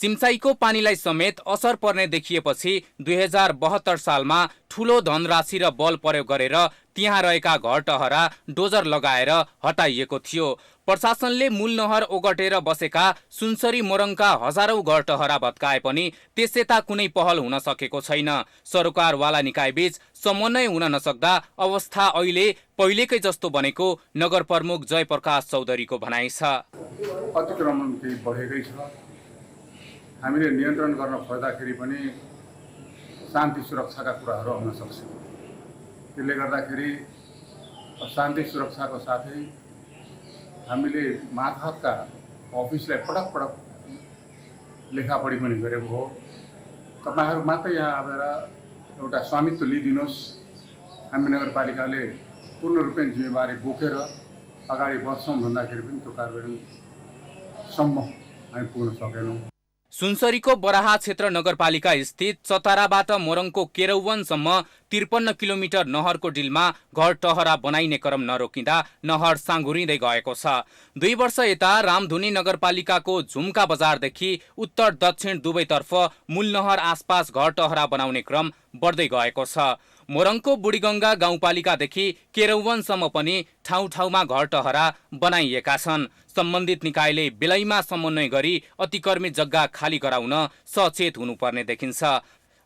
सिमसाईको पानीलाई समेत असर पर्ने देखिएपछि 2072 सालमा ठूलो धनराशि र बल प्रयोग गरेर त्यहाँ रहेका घरटहरा डोजर लगाएर हटाइएको थियो। प्रशासनले मूल नहर ओगटेर बसेका सुनसरी मोरङका हजारौं घरटहरा भत्काए पनि त्यसयता कुनै पहल हुन सकेको छैन। सरकारवाला निकायबीच समन्वय हुन नसक्दा अवस्था अहिले पहिलेकै जस्तो बनेको नगर प्रमुख जयप्रकाश चौधरीको भनाइ छ। अतिक्रमण केही बढेकै छ। हामीले नियन्त्रण गर्न खोज्दाखेरि पनि शान्ति सुरक्षाका कुराहरू आउन सक्छ। त्यसले गर्दाखेरि शान्ति सुरक्षाको साथै हामीले मार्फतका अफिसलाई पटक पटक लेखापढी पनि गरेको हो। तपाईहरु मात्रै यहाँ आएर एउटा स्वामित्व लिदिनुहोस्, हामी नगरपालिकाले पूर्ण रूपमा जिम्मेवारी बोकेर अगाडि बढ्छौँ भन्दाखेरि पनि त्यो कार्यान्वयनसम्म हामी पुग्न सकेनौँ। सुनसरीको बराहा क्षेत्र नगरपालिका स्थित चताराबाट मोरङको केरौवनसम्म 53 किलोमिटर नहरको डिलमा घर टहरा बनाइने क्रम नरोकिँदा नहर साँघुरिँदै गएको छ। 2 वर्ष यता रामधुनी नगरपालिकाको झुम्का बजारदेखि उत्तर दक्षिण दुवैतर्फ मूल नहर आसपास घर टहरा बनाउने क्रम बढ्दै गएको छ। मोरङको बुढीगंगा गाउँपालिकादेखि केरौवनसम्म पनि ठाउँ ठाउँमा घर टहरा बनाइएका छन्। सम्बन्धित निकायले बेलैमा समन्वय गरी अतिक्रमित जग्गा खाली गराउन सचेत हुनुपर्ने देखिन्छ।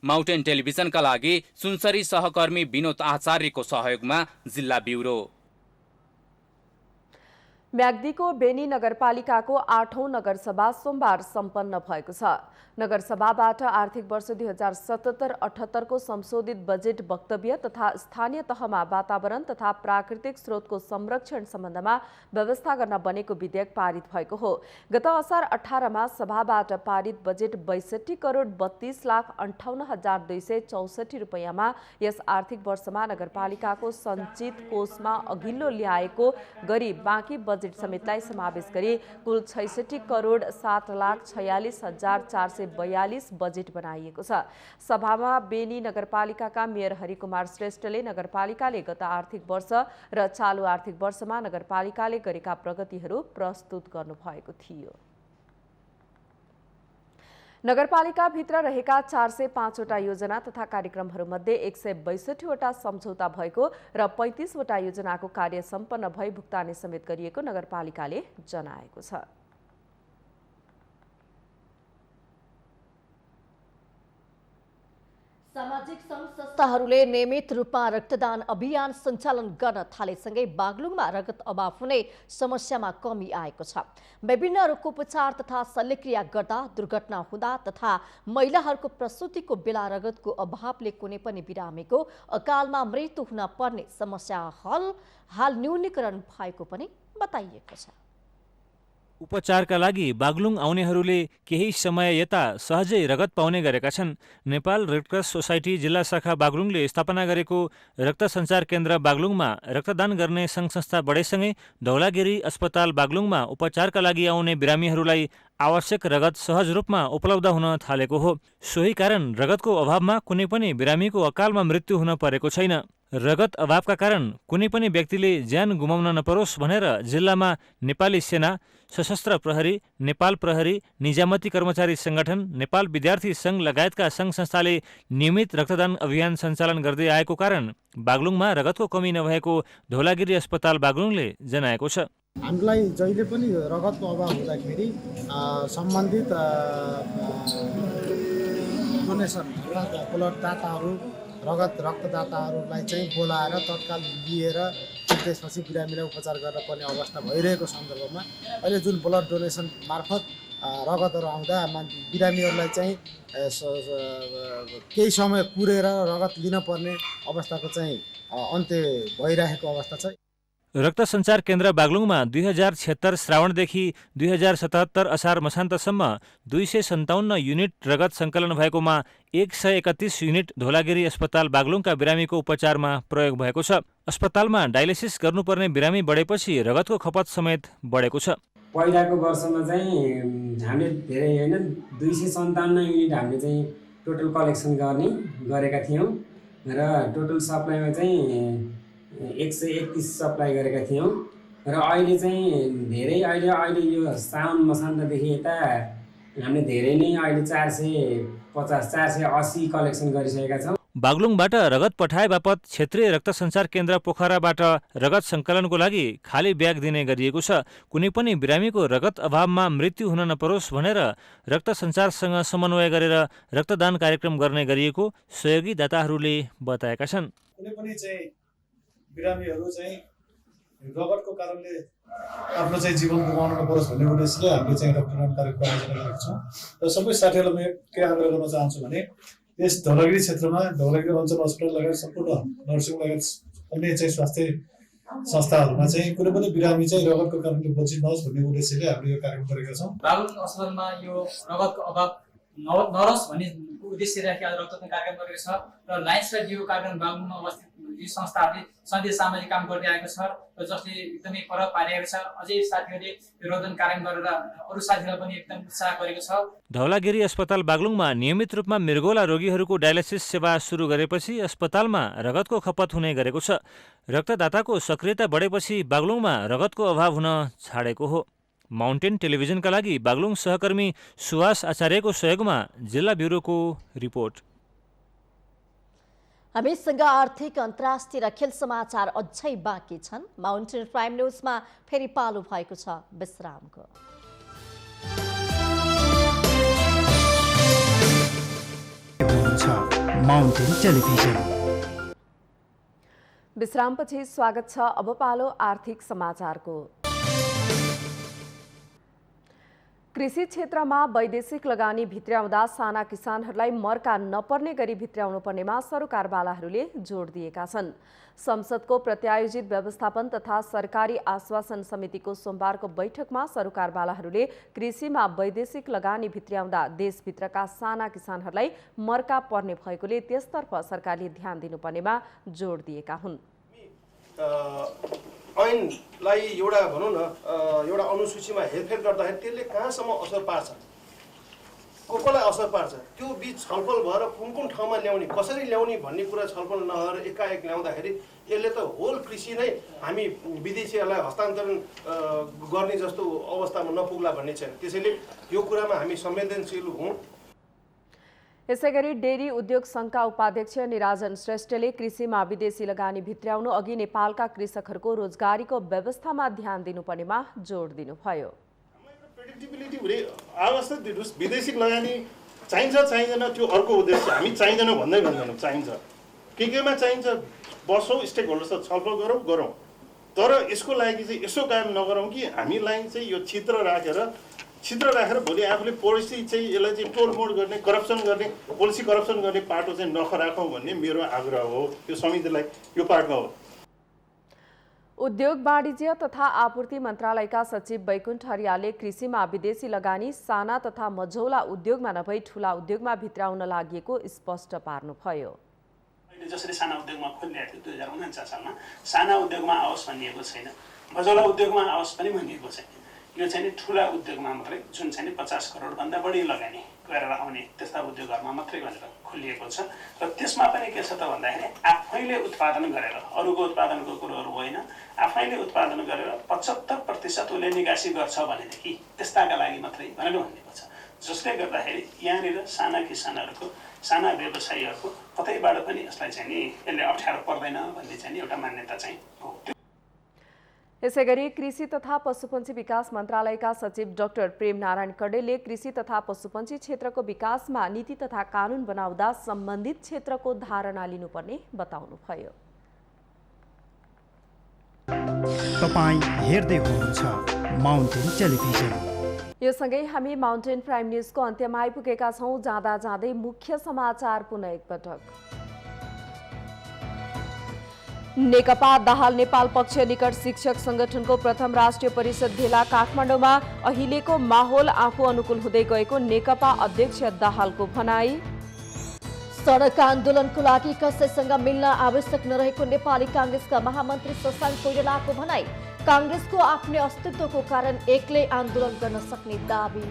माउन्टेन टेलिभिजनका लागि सुनसरी सहकर्मी विनोद आचार्यको सहयोगमा जिल्ला ब्युरो। म्याग्दीको बेनी नगरपालिकाको 8औं नगरसभा सोमबार सम्पन्न भएको छ। नगरसभाबाट आर्थिक वर्ष 2077-78 को संशोधित बजेट वक्तव्य तथा स्थानीय तहमा वातावरण तथा प्राकृतिक स्रोतको संरक्षण सम्बन्धमा व्यवस्था गर्न बनेको विधेयक पारित भएको हो। गत असार 18 मा सभाबाट पारित बजेट 62 करोड 32 लाख 58,264 रुपैयाँमा यस आर्थिक वर्षमा नगरपालिकाको सञ्चित कोषमा अघिल्लो ल्याएको गरी बाँकी बजेट समेतलाई समावेश गरी कुल 66 करोड 7 लाख 46,442 बजेट बनाइएको छ। सभामा बेनी नगरपालिकाका मेयर हरिकुमार श्रेष्ठले नगरपालिकाले गत आर्थिक वर्ष र चालु आर्थिक वर्षमा नगरपालिकाले गरेका प्रगतिहरू प्रस्तुत गर्नुभएको थियो। नगरपालिका भित्र रहेका 405 वटा योजना तथा कार्यक्रमहरूमध्ये 162 वटा सम्झौता भएको र 35 वटा योजनाको कार्य सम्पन्न भई भुक्तानी समेत गरिएको नगरपालिकाले जनाएको छ। सामाजिक सङ्घ संस्थाहरूले नियमित रूपमा रक्तदान अभियान सञ्चालन गर्न थालेसँगै बागलुङमा रगत अभाव हुने समस्यामा कमी आएको छ। विभिन्न रोगको उपचार तथा शल्यक्रिया गर्दा दुर्घटना हुँदा तथा महिलाहरूको प्रसुतिको बेला रगतको अभावले कुनै पनि बिरामीको अकालमा मृत्यु हुन पर्ने समस्या हाल न्यूनीकरण भएको पनि बताइएको छ। उपचारका लागि बागलुङ आउनेहरूले केही समय यता सहजै रगत पाउने गरेका छन्। नेपाल रेडक्रस सोसाइटी जिल्ला शाखा बागलुङले स्थापना गरेको रक्त सञ्चार केन्द्र बागलुङमा रक्तदान गर्ने सङ्घ संस्था बढेसँगै धौलागिरी अस्पताल बागलुङमा उपचारका लागि आउने बिरामीहरूलाई आवश्यक रगत सहज रूपमा उपलब्ध हुन थालेको हो। सोही कारण रगतको अभावमा कुनै पनि बिरामीको अकालमा मृत्यु हुन परेको छैन। रगत अभावका कारण कुनै पनि व्यक्तिले ज्यान गुमाउन नपरोस् भनेर जिल्लामा नेपाली सेना, सशस्त्र प्रहरी, नेपाल प्रहरी, निजामती कर्मचारी संगठन, नेपाल विद्यार्थी सङ्घ लगायतका सङ्घ संस्थाले नियमित रक्तदान अभियान सञ्चालन गर्दै आएको कारण बागलुङमा रगतको कमी नभएको धौलागिरी अस्पताल बागलुङले जनाएको छ। हामीलाई जहिले पनि रगतको अभाव हुँदाखेरि सम्बन्धित डोनेसन ब्लडदाताहरू रक्तदाताहरूलाई चाहिँ बोलाएर तत्काल लिएर त्यसपछि बिरामीलाई उपचार गर्न पर्ने अवस्था भइरहेको सन्दर्भमा अहिले जुन ब्लड डोनेसन मार्फत रगतहरू आउँदा बिरामीहरूलाई चाहिँ केही समय कुरेर रगत लिन पर्ने अवस्थाको चाहिँ अन्त्य भइरहेको अवस्था छ। रक्त सञ्चार केन्द्र बागलुङमा 2076 श्रावणदेखि 2077 असार मसान्तसम्म 257 युनिट रगत सङ्कलन भएकोमा 131 युनिट धौलागिरी अस्पताल बागलुङका बिरामीको उपचारमा प्रयोग भएको छ। अस्पतालमा डायलिसिस गर्नुपर्ने बिरामी बढेपछि रगतको खपत समेत बढेको छ। पहिलाको वर्षमा चाहिँ हामीले धेरै होइन 257 युनिट हामीले चाहिँ टोटल कलेक्सन गरेका थियौँ र टोटल सप्लाईमा चाहिँ 131 सप्लाई गरेका थियौँ र अहिले चाहिँ धेरै अहिले यो साउन मसान्तदेखि यता हामीले धेरै नै अहिले 450 480 कलेक्सन गरिसकेका छौँ। बागलुङबाट रगत पठाए बापत क्षेत्रीय रक्त सञ्चार केन्द्र पोखराबाट रगत सङ्कलनको लागि खाली ब्याग दिने गरिएको छ। कुनै पनि बिरामीको रगत अभावमा मृत्यु हुन नपरोस् भनेर रक्त सञ्चारसँग समन्वय गरेर रक्तदान कार्यक्रम गर्ने गरिएको सहयोगी दाताहरूले बताएका छन्। कुनै पनि चाहिँ बिरामीहरू चाहिँ रगतको कारणले आफ्नो चाहिँ जीवन गुमाउन नपरोस् भन्ने उद्देश्यले हामीले चाहिँ रक्तदान कार्यक्रम आयोजना गरेका छौँ। र सबै साथीहरूलाई म के आग्रह गर्न चाहन्छु भने यस धौलागिरी क्षेत्रमा धौलागिरी अञ्चल अस्पताल लगायत सम्पूर्ण नर्सिङ लगायत अन्य चाहिँ स्वास्थ्य संस्थाहरूमा चाहिँ कुनै पनि बिरामी चाहिँ रगतको कारणले बची नहोस् भन्ने उद्देश्यले हामीले यो कार्यक्रम गरेका छौँ। बागलुङ अस्पतालमा यो रगतको अभाव नरहोस् भन्ने उद्देश्य राखी आज रक्तदान कार्यक्रम गरेको छ र लायन्स र यो कार्यक्रम बागलुङमा अवस्थित यी संस्थाहरूले सधैँ सामाजिक काम गर्दै आएको छ र जसले एकदमै फरक पारिएको छ। अझै साथीहरूले यो रक्तदान कार्यक्रम गरेर अरू साथीहरूलाई पनि एकदम उत्साह गरेको छ। धौलागिरी अस्पताल बागलुङमा नियमित रूपमा मृगौला रोगीहरूको डायलिसिस सेवा सुरु गरेपछि अस्पतालमा रगतको खपत हुने गरेको छ। रक्तदाताको सक्रियता बढेपछि बागलुङमा रगतको अभाव हुन छाडेको हो। माउन्टेन टेलिभिजनका लागि बागलुङ सहकर्मी सुवास आचार्यको सहयोगमा जिल्ला ब्युरोको रिपोर्ट। हामीसँग आर्थिक अन्तर्राष्ट्रिय र खेल समाचार अझै बाँकी छन्। माउन्टेन प्राइम न्युजमा फेरि पालो भएको छ विश्रामको। Mountain television. विश्रामपछि स्वागत छ। अब पालो आर्थिक समाचारको। कृषि क्षेत्रमा वैदेशिक लगानी भित्र्याउँदा साना किसानहरूलाई मर्का नपर्ने गरी भित्र्याउनु पर्नेमा सरकारवालाहरूले जोड दिएका छन्। संसदको प्रत्यायोजित व्यवस्थापन तथा सरकारी आश्वासन समितिको सोमबारको बैठकमा सरकारवालाहरूले कृषिमा वैदेशिक लगानी भित्र्याउँदा देशभित्रका साना किसानहरूलाई मर्का पर्ने भएकोले त्यसतर्फ सरकारले ध्यान दिनुपर्नेमा जोड दिएका हुन्। ऐनलाई एउटा भनौँ न एउटा अनुसूचीमा हेरफेर गर्दाखेरि त्यसले कहाँसम्म असर पार्छ, कसलाई असर पार्छ, त्यो बिच छलफल भएर कुन कुन ठाउँमा ल्याउने, कसरी ल्याउने भन्ने कुरा छलफल नभएर एकाएक ल्याउँदाखेरि यसले त होल कृषि नै हामी विदेशीहरूलाई हस्तान्तरण गर्ने जस्तो अवस्थामा नपुग्ला भन्ने छैन। त्यसैले यो कुरामा हामी संवेदनशील हौँ। यसैगरी डेरी उद्योग संघका उपाध्यक्ष निराजन श्रेष्ठले कृषिमा विदेशी लगानी भित्र्याउनु अघि नेपालका कृषकहरूको रोजगारीको व्यवस्थामा ध्यान दिनुपर्नेमा जोड दिनुभयो। प्रेडिक्टिबिलिटी हुने आवश्यक दिनुहोस्। विदेशी लगानी चाहिन्छ चाहिँदैन त्यो अर्को उद्देश्य, हामी चाहिँदैन भन्दै भन्दैनौँ, चाहिन्छ। केमा चाहिन्छ बसौँ, स्टेक होल्डर्स छलफल गरौँ तर यसको लागि चाहिँ यसो काम नगरौँ कि हामीलाई चाहिँ यो छिद्र राखेर भोलि आफूले पोलिसी चाहिँ यसलाई चाहिँ टोलमोड गर्ने, करप्सन गर्ने, पोलिसी करप्सन गर्ने पाटो चाहिँ नखराखौँ भन्ने मेरो आग्रह हो। यो समितिलाई यो पाटो हो। उद्योग वाणिज्य तथा आपूर्ति मन्त्रालयका सचिव वैकुण्ठ हरियालले कृषिमा विदेशी लगानी साना तथा मझौला उद्योगमा नभई ठूला उद्योगमा भित्र्याउन लागि स्पष्ट पार्नुभयो। जसरी साना उद्योगमा खोलिरहेको थियो 2049 सालमा साना उद्योगमा आओस् भनिएको छैन, मझौला उद्योगमा आओस् पनि भनिएको छैन। यो चाहिँ ठुला उद्योगमा मात्रै जुन चाहिँ 50 करोडभन्दा बढी लगानी गरेर आउने त्यस्ता उद्योगहरूमा मात्रै भनेर खोलिएको छ। र त्यसमा पनि के छ त भन्दाखेरि आफैले उत्पादन गरेर, अरूको उत्पादनको कुरोहरू होइन, आफैले उत्पादन गरेर 75% उसले निकासी गर्छ भनेदेखि त्यस्ताका लागि मात्रै भनेर भनिएको छ। जसले गर्दाखेरि यहाँनिर साना किसानहरूको, साना व्यवसायीहरूको कतैबाट पनि यसलाई चाहिँ नि यसले अप्ठ्यारो पर्दैन भन्ने चाहिँ एउटा मान्यता चाहिँ हो। यसैगरी कृषि तथा पशुपन्छी विकास मन्त्रालयका सचिव डाक्टर प्रेम नारायण कडेलले कृषि तथा पशुपन्छी क्षेत्रको विकासमा नीति तथा कानुन बनाउँदा सम्बन्धित क्षेत्रको धारणा लिनुपर्ने बताउनुभयो। तपाईं हेर्दै हुनुहुन्छ माउन्टेन टेलिभिजन। यो सँगै हामी माउन्टेन प्राइम न्युजको अन्त्यमा आइपुगेका छौँ। जाँदा जाँदै मुख्य समाचार पुनः एकपटक। नेकपा दाहाल नेपाल पक्ष निकट शिक्षक संगठनको प्रथम राष्ट्रिय परिषद भेला काठमाडौँमा अहिलेको माहौल आफू अनुकूल हुँदै गएको नेकपा अध्यक्ष दाहालको भनाई। सडक आन्दोलनको लागि कसैसँग मिल्न आवश्यक नरहेको नेपाली कांग्रेसका महामन्त्री शशाङ्क कोइरालाको भनाई। कांग्रेसको आफ्नै अस्तित्वको कारण एक्लै आन्दोलन गर्न सक्ने दाबी।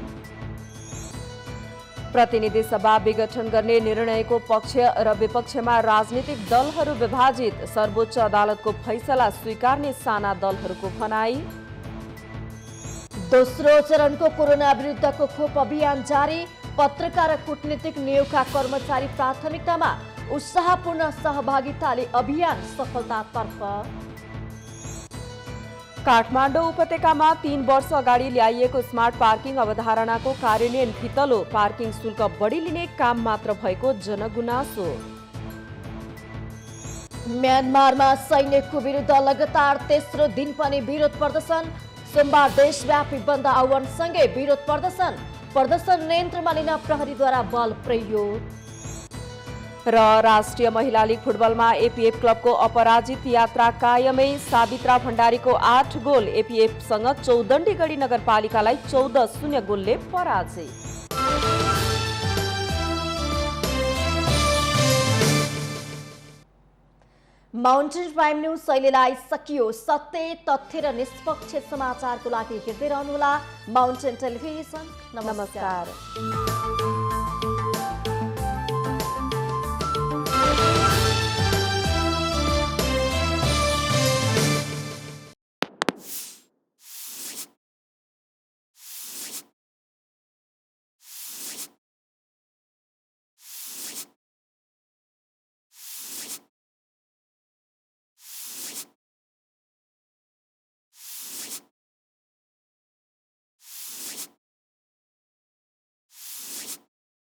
प्रतिनिधि सभा विघटन गर्ने निर्णयको पक्ष र विपक्षमा राजनीतिक दलहरू विभाजित। सर्वोच्च अदालतको फैसला स्वीकार्ने साना दलहरूको भनाई। दोस्रो चरणको कोरोना विरुद्धको खोप अभियान जारी। पत्रकार र कूटनीतिक नियोगका कर्मचारी प्राथमिकतामा। उत्साहपूर्ण सहभागिताले अभियान सफलतातर्फ। काठमाडौँ उपत्यकामा 3 वर्ष अगाडि ल्याइएको स्मार्ट पार्किङ अवधारणाको कार्यान्वयन फितलो। पार्किङ शुल्क बढी लिने काम मात्र भएको जनगुनासो। म्यानमारमा सैनिकको विरुद्ध लगातार तेस्रो दिन पनि विरोध प्रदर्शन। सोमबार देशव्यापी बन्द आह्वानसँगै विरोध प्रदर्शन। प्रदर्शन नियन्त्रणमा लिन प्रहरीद्वारा बल प्रयोग। र राष्ट्रिय महिला लीग फुटबलमा एपीएफ क्लबको अपराजित यात्रा कायमै। सावित्रा भण्डारीको 8 गोल। एपीएफसँग चौदण्डीगढी नगरपालिकालाई 14-0 गोलले पराजय। माउन्टेन प्राइम न्यूज शैलीलाई सकियो। सत्य, तथ्य र निष्पक्ष समाचारको लागि हेर्दै रहनुहोला माउन्टेन टेलिभिजन। नमस्कार।